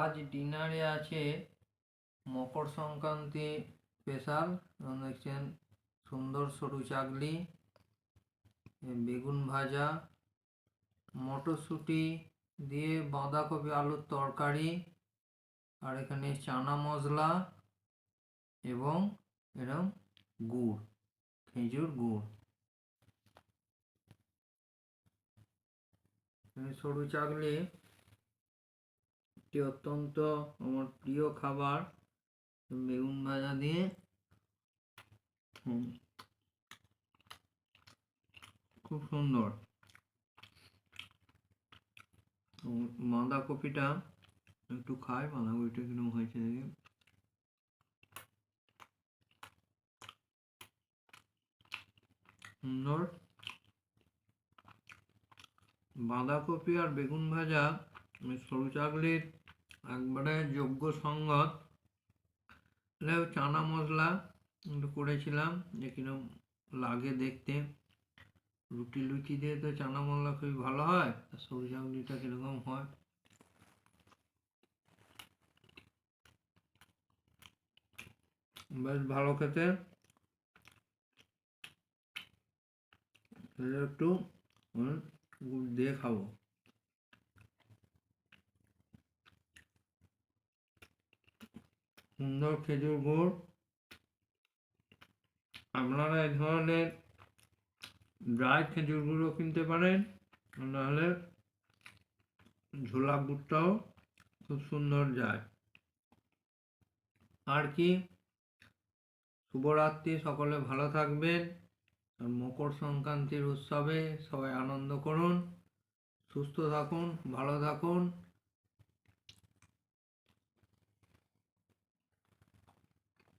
আজ ডিনারে আছে মকর সংক্রান্তি স্পেশাল। দেখছেন সুন্দর সরু চাগলি, বেগুন ভাজা, মটরশুঁটি দিয়ে বাঁধাকপি আলুর তরকারি, আর এখানে চানা মশলা এবং এরকম গুড়, খেজুর গুড়। সরু চাগলি একটি অত্যন্ত আমার প্রিয় খাবার। বেগুন ভাজা দিয়ে খুব সুন্দর। বাঁধাকপিটা একটু খাই, বাঁধাকপিটা কিরকম হয়েছে দেখি। সুন্দর। বাঁধাকপি আর বেগুন ভাজা সরু চাগলির একবারে যোগ্য সঙ্গত। চানা মশলা একটু করেছিলাম যে কিরকম লাগে দেখতে। রুটি লুচি দিয়ে তো চানা মশলা খুবই ভালো হয়, সরু চাগলিটা কিরকম হয়। বেশ ভালো খেতে। একটু গুড় দিয়ে খাবো। সুন্দর খেজুর গুড়। আপনারা এই ধরনের ড্রাই খেজুর গুঁড়ো কিনতে পারেন, নাহলে ঝোলা গুড়টাও খুব সুন্দর যায়। আর কি, শুভরাত্রি, সকলে ভালো থাকবেন। আর মকর সংক্রান্তির উৎসবে সবাই আনন্দ করুন, সুস্থ থাকুন, ভালো থাকুন।